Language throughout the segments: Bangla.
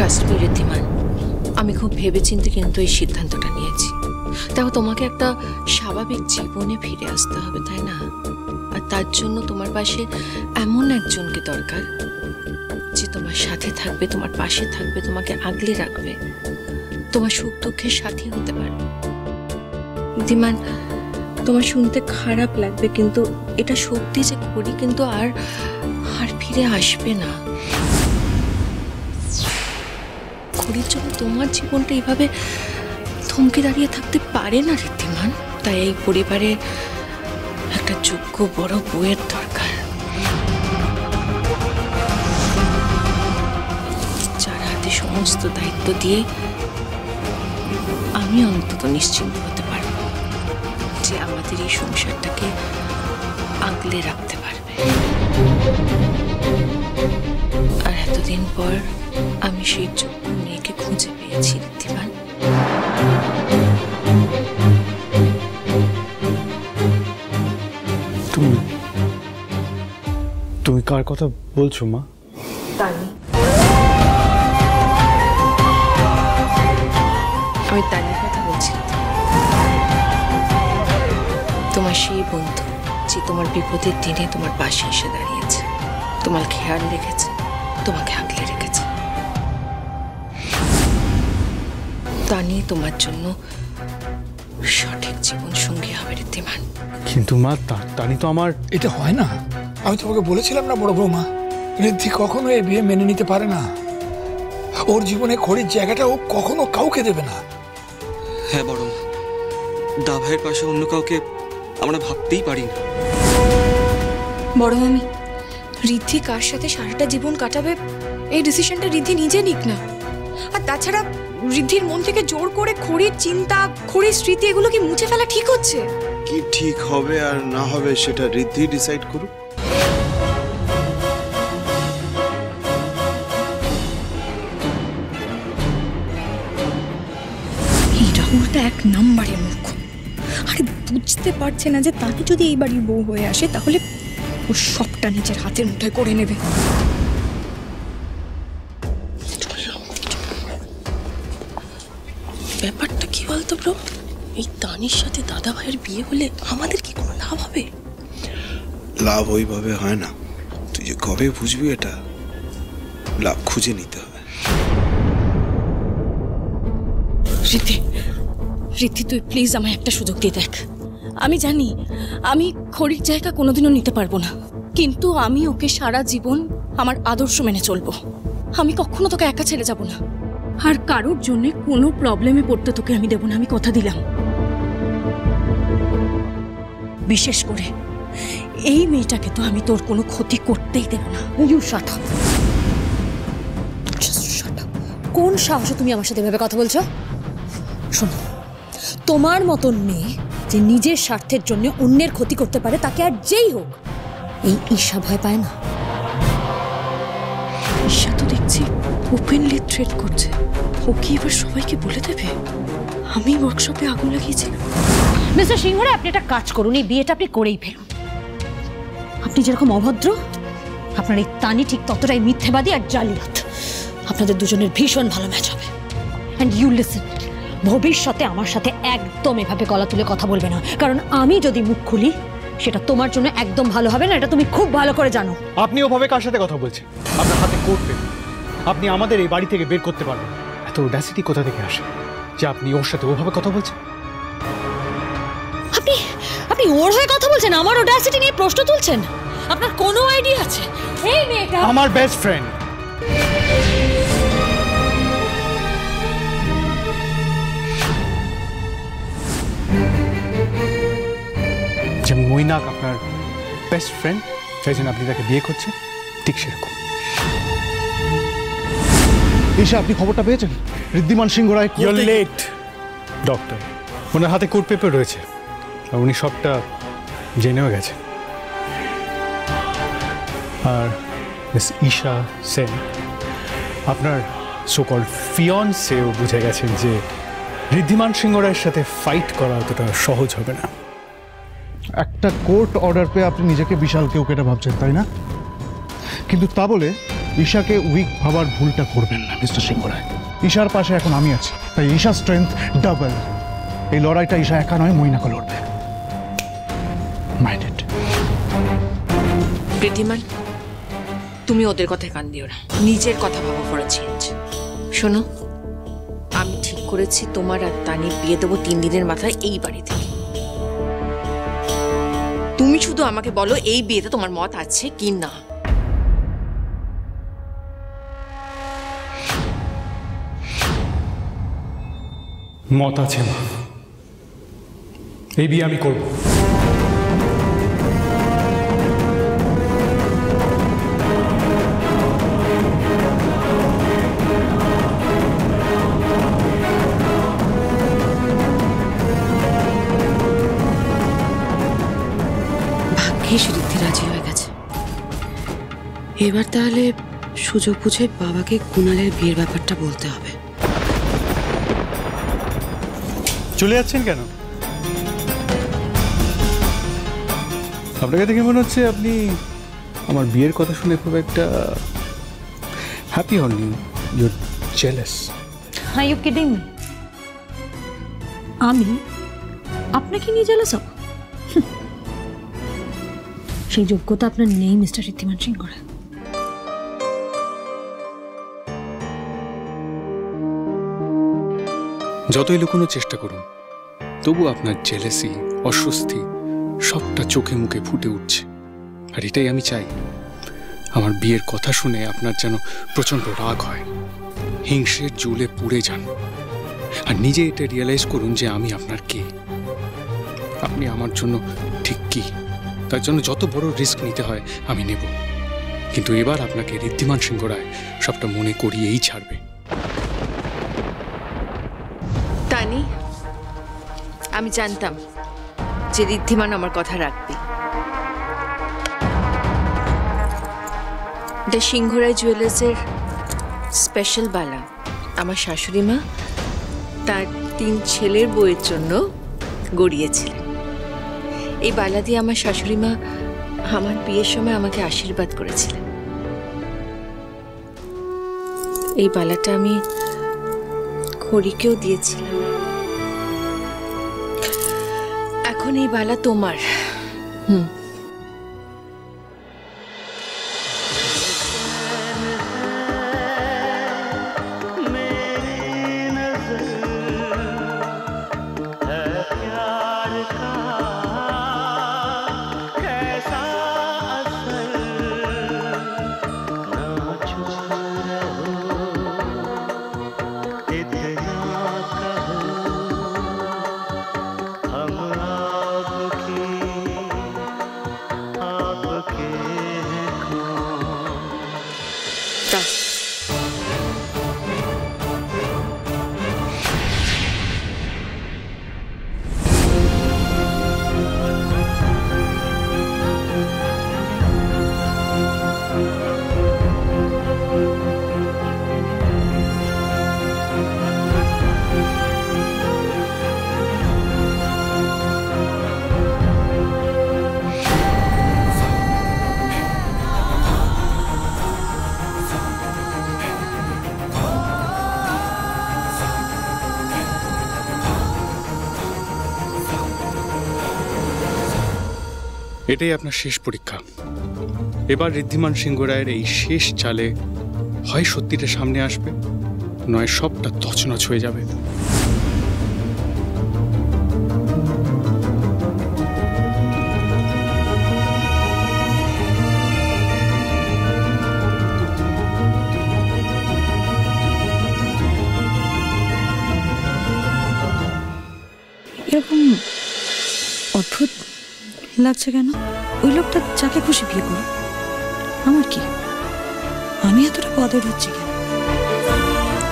ট্রাস্ট মি ঋদ্ধিমান, আমি খুব ভেবেচিন্তে কিন্তু এই সিদ্ধান্তটা নিয়েছি। দেখো, তোমাকে একটা স্বাভাবিক জীবনে ফিরে আসতে হবে, তাই না? আর তার জন্য তোমার পাশে এমন একজনকে দরকার যে তোমার সাথে থাকবে, তোমার পাশে থাকবে, তোমাকে আগলে রাখবে, তোমার সুখ দুঃখের সাথী হতে পারবে। ঋদ্ধিমান, তোমার শুনতে খারাপ লাগবে, কিন্তু এটা সত্যি যে করি কিন্তু আর ফিরে আসবে না। ঘড়ির জন্য তোমার জীবনটা এইভাবে থমকে দাঁড়িয়ে থাকতে পারে না ঋদ্ধিমান। তাই এই পরিবারে একটা যোগ্য বড় বউয়ের দরকার, যার হাতে সমস্ত দায়িত্ব দিয়ে আমি অন্তত নিশ্চিন্ত হতে পারবো যে আমাদের এই সংসারটাকে আগলে রাখতে পারবে। আর এতদিন পর আমি সেই যোগ্য মেয়েকে খুঁজে পেয়েছি ঋদ্ধিমান। তুমি কার কথা বলছো মা? তানি। আমি তানির কথা বলছি। তোমার সেই বন্ধু যে তোমার বিপদের দিনে তোমার পাশে এসে দাঁড়িয়েছে, তোমার খেয়াল রেখেছে, তোমাকে আগলে রেখেছে। তানি তোমার জন্য সঠিক জীবন সঙ্গী হবে ঋদ্ধিমান। কিন্তু মা, তানি তো আমার... এটা হয় না। আমি তোমাকে বলেছিলাম না বড় বৌমা, ঋদ্ধি কখনো এই বিয়ে মেনে নিতে পারে না। ওর জীবনে খড়ির জায়গাটা ও কখনো কাউকে দেবে না। হ্যাঁ বড় মা, দা ভাইয়ের পাশে অন্য কাউকে আমরা ভাবতেই পারি না। বড় মামি, ঋদ্ধি কার সাথে সারাটা জীবন কাটাবে এই ডিসিশনটা ঋদ্ধি নিজে নিক না। আর তাছাড়া ঋদ্ধির মন থেকে জোর করে খড়ির চিন্তা, খড়ির স্মৃতি এগুলো কি মুছে ফেলা ঠিক হচ্ছে? কি ঠিক হবে আর না হবে সেটা ঋদ্ধি ডিসাইড করুক। এই রাহুলটা এক নম্বরের মূর্খ। আরে বুঝতে পারছে না যে তাকে যদি এই বাড়ির বউ হয়ে আসে তাহলে ও সবটা নিজের হাতের মুঠোয় করে নেবে। ব্যাপারটা কি বলতো ব্রো, এই তানির সাথে দাদা ভাইয়ের বিয়ে হলে আমাদের কি কোনো লাভ হবে? লাভ ওইভাবে হয় না, তুই যে কবে বুঝবি এটা। লাভ খুঁজে নিতে হবে। ঋদ্ধি তুই প্লিজ আমায় একটা সুযোগ দিয়ে দেখ। আমি জানি আমি খড়ির জায়গা কোনোদিনও নিতে পারবো না, কিন্তু আমি ওকে সারা জীবন আমার আদর্শ মেনে চলবো। আমি কখনো তোকে একা ছেড়ে যাব না, আর কারোর জন্য কোনো প্রবলেমে পড়তে তোকে আমি দেব না, আমি কথা দিলাম। বিশেষ করে এই মেয়েটাকে তো আমি তোর কোনো ক্ষতি করতেই দেব না। You shut up. Just shut up. কোন সাহসে তুমি আমার সাথে এভাবে কথা বলছো? শোনো, তোমার মতন মেয়ে যে নিজের স্বার্থের জন্য অন্যের ক্ষতি করতে পারে তাকে আর যেই হোক এই ঈর্ষা ভয় পায় না। ঈর্ষা তো দেখছি ওপেনলি থ্রেট করছে। ও কি এবার সবাইকে বলে দেবে আমি ওয়ার্কশপে আগুন লাগিয়েছিলাম? মিস্টার সিংহরা, আপনি একটা কাজ করুন, এই বিয়েটা আপনি করেই ফেলুন। আপনি যেরকম অভদ্র, আপনার এই তানি ঠিক ততটাই মিথ্যেবাদী আর জালিয়াত। আপনাদের দুজনের ভীষণ ভালো ম্যাচ হবে। অ্যান্ড ইউ লিসেন, ভবিষ্যতে আমার সাথে একদম এভাবে গলা তুলে কথা বলবে না, কারণ আমি যদি মুখ খুলি সেটা তোমার জন্য একদম ভালো হবে না, এটা তুমি খুব ভালো করে জানো। আপনি ওভাবে কার সাথে কথা বলছেন? আপনার হাতে কোর্ট পেন, আপনি আমাদের এই বাড়ি থেকে বের করতে পারবেন। এত অডাসিটি কোথা থেকে আসে যে আপনি ওর সাথে ওভাবে কথা বলছেন? আপনি ওর হয়ে কথা বলছেন, আমার অডাসিটি নিয়ে প্রশ্ন তুলছেন? আপনার কোনো আইডিয়া আছে এই মেয়েটা আমার বেস্ট ফ্রেন্ড? যেমন মৈনাক আপনার বেস্ট ফ্রেন্ড, সেই জন্য আপনি তাকে বিয়ে করছেন, ঠিক সেরকম। এসে আপনি খবরটা পেয়েছেন? ঋদ্ধিমান সিংহ রায় লেট ডক্টর, ওনার হাতে কোর্ট পেপার রয়েছে আর উনি সবটা জেনেও গেছেন। আর মিস ঈশা সেন, আপনার সোকল্ড ফিয়ন্সেও বুঝে গেছেন যে ঋদ্ধিমান সিংহ রায়ের সাথে ফাইট করা অতটা সহজ হবে না। একটা কোর্ট অর্ডার পেয়ে আপনি নিজেকে বিশাল কেউ কেটে ভাবছেন, তাই না? কিন্তু তা বলে ঈশাকে উইক ভাবার ভুলটা করবেন না মিস্টার সিংহ রায়। ঈশার পাশে এখন আমি আছি, তাই ঈশার স্ট্রেংথ ডাবল। এই লড়াইটা ঈশা একা নয়, মৈনাকও লড়বে। মাইন্ডেড। ঋদ্ধিমান, তুমি ওদের কথায় কান দিও না, নিজের কথা ভাবো ফর আ চেঞ্জ। শোনো, আমি ঠিক করেছি তোমার আর তানির বিয়ে দেবো 3 দিনের মাথায় এই বাড়ি থেকে। তুমি শুধু আমাকে বলো এই বিয়েতে তোমার মত আছে কি না। মত আছে মা, এই বিয়ে আমি করব। ভাগ্যিস ঋদ্ধি রাজি হয়ে গেছে। এবার তাহলে সুযোগ বুঝে বাবাকে কুণালের বিয়ের ব্যাপারটা বলতে হবে। চলে যাচ্ছেন কেন? আপনাকে দেখে মনে হচ্ছে আপনি আমার বিয়ের কথা শুনে খুব একটা হ্যাপি হননি। You're jealous. Are you kidding me? আমি আপনাকে নিয়ে জেলাস হব? সেই যোগ্যতা আপনার নেই মিস্টার ঋদ্ধিমান সিংহ রায়। যতই লুকোনোর চেষ্টা করুন, তবু আপনার জেলেসি, অস্বস্তি সবটা চোখে মুখে ফুটে উঠছে। আর এটাই আমি চাই, আমার বিয়ের কথা শুনে আপনার যেন প্রচণ্ড রাগ হয়, হিংসের জ্বলে পুড়ে যান, আর নিজে এটা রিয়েলাইজ করুন যে আমি আপনার কে, আপনি আমার জন্য ঠিক কি। তার জন্য যত বড় রিস্ক নিতে হয় আমি নেব, কিন্তু এবার আপনাকে ঋদ্ধিমান সিংহ রায় সবটা মনে করিয়েই ছাড়বে। তানি, আমি জানতাম যে ঋদ্ধিমান আমার কথা রাখবে। দ্য সিংহরায় জুয়েলার্সের স্পেশাল বালা আমার শাশুড়ি মা তার 3 ছেলের বউয়ের জন্য গড়িয়েছিলেন। এই বালা দিয়ে আমার শাশুড়ি মা আমার বিয়ের সময় আমাকে আশীর্বাদ করেছিলেন। এই বালাটা আমি খড়িকেও দিয়েছিলাম। এখন এই বালা তোমার। এটাই আপনার শেষ পরীক্ষা। এবার ঋদ্ধিমান সিংহ রায়ের এই শেষ চালে হয় সত্যিটা সামনে আসবে, নয় সবটা তছনছ হয়ে যাবে। এরকম অদ্ভুত লাগছে কেন? ওই লোকটা যাকে খুশি বিয়ে করো, আমার কি? আমি এতটা বদল হচ্ছি কেন?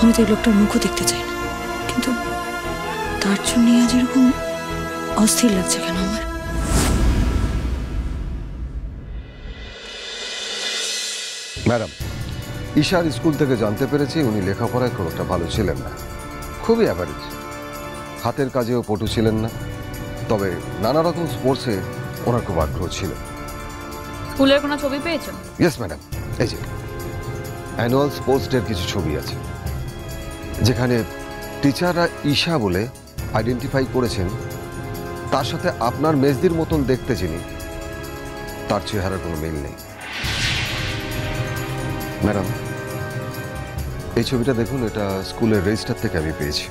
আমি তো এই লোকটার মুখও দেখতে চাই না, কিন্তু তার জন্য আজ এরকম অস্থির লাগছে কেন আমার? ম্যাডাম, ঈশার স্কুল থেকে জানতে পেরেছি উনি লেখাপড়ায় খুব একটা ভালো ছিলেন না, খুবই অ্যাভারেজ। হাতের কাজেও পটু ছিলেন না, তবে নানা রকম স্পোর্টসে ওনার খুব আগ্রহ ছিল। স্কুলের কোনো ছবি পেয়েছো? ইয়েস ম্যাডাম, এই যে অ্যানুয়াল স্পোর্টস ডের কিছু ছবি আছে, যেখানে টিচাররা ঈশা বলে আইডেন্টিফাই করেছেন, তার সাথে আপনার মেজদির মতন দেখতে যিনি, তার চেহারার কোনো মিল নেই। ম্যাডাম, এই ছবিটা দেখুন, এটা স্কুলের রেজিস্টার থেকে আমি পেয়েছি।